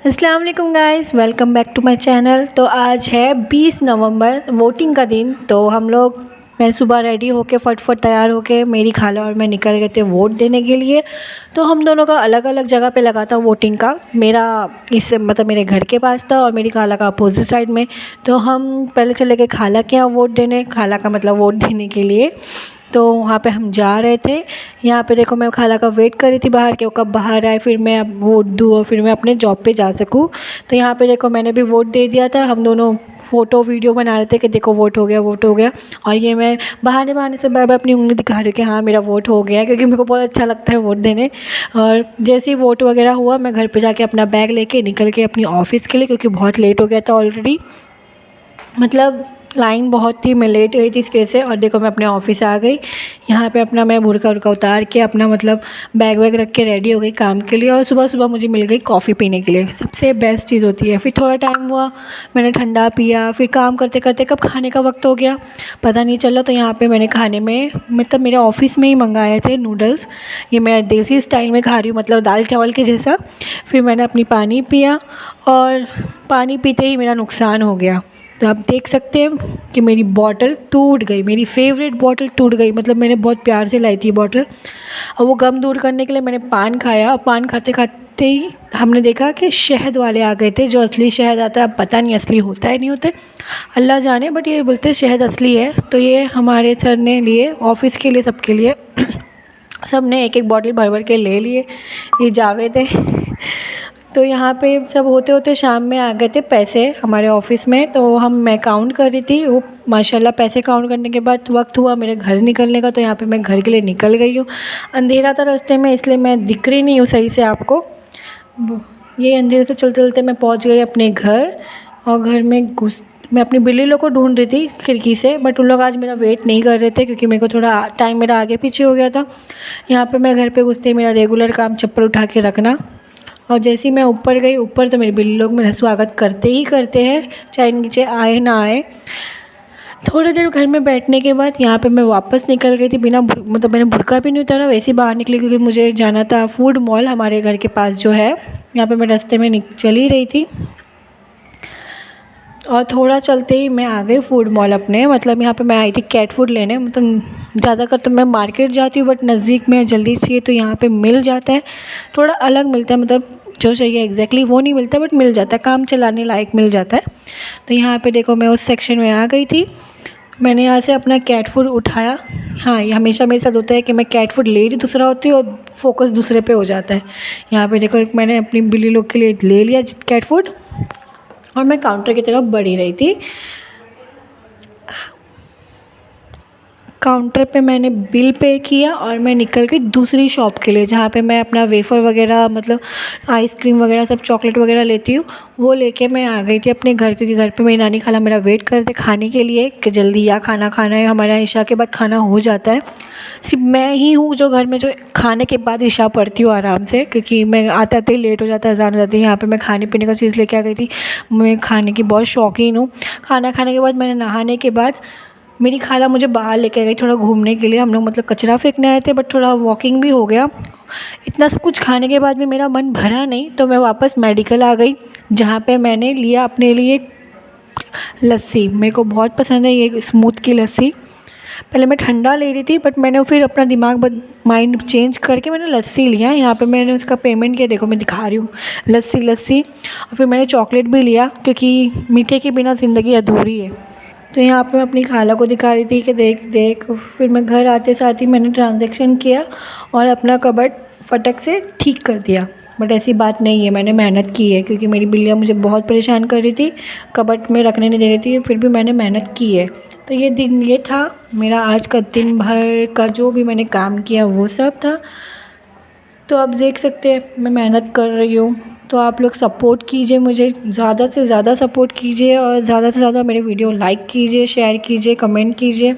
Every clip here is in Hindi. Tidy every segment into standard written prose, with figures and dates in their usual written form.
अस्सलाम वालेकुम guys, welcome back to my channel. तो आज है 20 नवंबर, वोटिंग का दिन। तो हम लोग मैं सुबह रेडी होके फटफट तैयार होके मेरी खाला और मैं निकल गए थे वोट देने के लिए। तो हम दोनों का अलग अलग जगह पे लगा था वोटिंग का। मेरा इस मतलब मेरे घर के पास था और मेरी खाला का अपोजिट साइड में। तो हम पहले चले गए खाला के यहाँ वोट देने, खाला का मतलब वोट देने के लिए। तो वहाँ पे हम जा रहे थे। यहाँ पे देखो मैं खाला का वेट कर रही थी बाहर कि वो कब बाहर आए, फिर मैं अब वोट दूँ और फिर मैं अपने जॉब पे जा सकूँ। तो यहाँ पे देखो मैंने भी वोट दे दिया था। हम दोनों फ़ोटो वीडियो बना रहे थे कि देखो वोट हो गया, वोट हो गया। और ये मैं बहाने बहाने से बार बार अपनी उंगली दिखा रही हूँ कि हाँ मेरा वोट हो गया, क्योंकि मेरे को बहुत अच्छा लगता है वोट देने। और जैसे ही वोट वगैरह हुआ मैं घर पे जाके अपना बैग लेके निकल के अपनी ऑफ़िस के लिए, क्योंकि बहुत लेट हो गया था ऑलरेडी। मतलब लाइन बहुत थी, मैं लेट गई थी इस वजह से। और देखो मैं अपने ऑफ़िस आ गई। यहाँ पे अपना मैं बुर्का उर्का उतार के अपना मतलब बैग वैग रख के रेडी हो गई काम के लिए। और सुबह सुबह मुझे मिल गई कॉफ़ी पीने के लिए, सबसे बेस्ट चीज़ होती है। फिर थोड़ा टाइम हुआ, मैंने ठंडा पिया। फिर काम करते करते कब खाने का वक्त हो गया पता नहीं चला। तो यहाँ पे मैंने खाने में मतलब मेरे ऑफ़िस में ही मंगाए थे नूडल्स। ये मैं देसी स्टाइल में खा रही हूँ, मतलब दाल चावल के जैसा। फिर मैंने अपनी पानी पिया और पानी पीते ही मेरा नुकसान हो गया। तो आप देख सकते हैं कि मेरी बॉटल टूट गई, मेरी फेवरेट बॉटल टूट गई। मतलब मैंने बहुत प्यार से लाई थी बॉटल। और वो गम दूर करने के लिए मैंने पान खाया, और पान खाते खाते ही हमने देखा कि शहद वाले आ गए थे। जो असली शहद आता है, अब पता नहीं असली होता है नहीं होता है, अल्लाह जाने, बट ये बोलते हैं शहद असली है। तो ये हमारे सर ने लिए ऑफ़िस के लिए, सबके लिए सब ने एक एक बॉटल भर भर के ले लिए। ये जावेद है। तो यहाँ पे सब होते होते शाम में आ गए थे पैसे हमारे ऑफ़िस में। तो मैं काउंट कर रही थी वो, माशाल्लाह पैसे काउंट करने के बाद वक्त हुआ मेरे घर निकलने का। तो यहाँ पे मैं घर के लिए निकल गई हूँ। अंधेरा था रास्ते में, इसलिए मैं दिख रही नहीं हूँ सही से आपको। ये अंधेरे से चलते चलते मैं पहुँच गई अपने घर। और घर में घुस मैं अपनी बिल्ली लोग को ढूंढ रही थी खिड़की से, बट उन लोग आज मेरा वेट नहीं कर रहे थे, क्योंकि मेरे को थोड़ा टाइम मेरा आगे पीछे हो गया था। यहाँ पे मैं घर पे घुसते ही मेरा रेगुलर काम चप्पल उठा के रखना। और जैसे ही मैं ऊपर गई, ऊपर तो मेरे बिल्ली लोग मेरा स्वागत करते ही करते हैं, चाहे नीचे आए ना आए। थोड़ी देर घर में बैठने के बाद यहाँ पे मैं वापस निकल गई थी बिना मतलब मैंने बुर्का भी नहीं उतारा, वैसे ही बाहर निकली, क्योंकि मुझे जाना था फूड मॉल हमारे घर के पास जो है। यहाँ पे मैं रास्ते में चल ही रही थी और थोड़ा चलते ही मैं आ गई फूड मॉल अपने। मतलब यहाँ पे मैं आई थी कैट फूड लेने। मतलब ज़्यादातर तो मैं मार्केट जाती हूँ, बट नज़दीक में जल्दी चाहिए तो यहाँ पे मिल जाता है। थोड़ा अलग मिलता है, मतलब जो चाहिए एग्जैक्टली वो नहीं मिलता, बट मिल जाता है, काम चलाने लायक मिल जाता है। तो यहाँ पे देखो मैं उस सेक्शन में आ गई थी। मैंने यहाँ से अपना कैट फूड उठाया। हाँ, ये हमेशा मेरे साथ होता है कि मैं कैट फूड ले रही दूसरा होती है और फोकस दूसरे पे हो जाता है। यहाँ पे देखो एक मैंने अपनी बिल्ली लोग के लिए ले लिया कैट फूड, और मैं काउंटर की तरफ बढ़ी रही थी। काउंटर पे मैंने बिल पे किया और मैं निकल गई दूसरी शॉप के लिए, जहाँ पे मैं अपना वेफ़र वगैरह मतलब आइसक्रीम वगैरह सब चॉकलेट वगैरह लेती हूँ, वो लेके मैं आ गई थी अपने घर। क्योंकि घर पे मेरी नानी खाला मेरा वेट कर रहे थे खाने के लिए कि जल्दी या खाना खाना है। हमारे यहाँ इशा के बाद खाना हो जाता है। सिर्फ मैं ही हूँ जो घर में जो खाने के बाद इशा पढ़ती हूँ आराम से, क्योंकि मैं आते आते ही लेट हो जाता है, अज़ान हो जाती है। यहाँ पर मैं खाने पीने का चीज़ लेके आ गई थी। मैं खाने की बहुत शौकीन हूँ। खाना खाने के बाद मैंने नहाने के बाद मेरी खाला मुझे बाहर लेके गई थोड़ा घूमने के लिए। हम लोग मतलब कचरा फेंकने आए थे, बट थोड़ा वॉकिंग भी हो गया। इतना सब कुछ खाने के बाद भी मेरा मन भरा नहीं, तो मैं वापस मेडिकल आ गई, जहाँ पे मैंने लिया अपने लिए लस्सी। मेरे को बहुत पसंद है ये स्मूथ की लस्सी। पहले मैं ठंडा ले रही थी, बट मैंने फिर अपना माइंड चेंज करके मैंने लस्सी लिया। यहाँ पे मैंने उसका पेमेंट किया, देखो मैं दिखा रही हूँ, लस्सी। और फिर मैंने चॉकलेट भी लिया, क्योंकि मीठे के बिना ज़िंदगी अधूरी है। तो यहाँ पे मैं अपनी खाला को दिखा रही थी कि देख देख। फिर मैं घर आते साथ ही मैंने ट्रांजैक्शन किया और अपना कबर्ड फटक से ठीक कर दिया। बट ऐसी बात नहीं है, मैंने मेहनत की है, क्योंकि मेरी बिल्लियाँ मुझे बहुत परेशान कर रही थी, कबर्ड में रखने नहीं दे रही थी, फिर भी मैंने मेहनत की है। तो ये दिन ये था मेरा आज का, दिन भर का जो भी मैंने काम किया वो सब था। तो आप देख सकते हैं मैं मेहनत कर रही हूँ। तो आप लोग सपोर्ट कीजिए, मुझे ज़्यादा से ज़्यादा सपोर्ट कीजिए, और ज़्यादा से ज़्यादा मेरे वीडियो लाइक कीजिए, शेयर कीजिए, कमेंट कीजिए,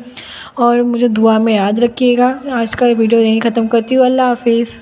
और मुझे दुआ में याद रखिएगा। आज का वीडियो यहीं ख़त्म करती हूँ। अल्लाह हाफिज़।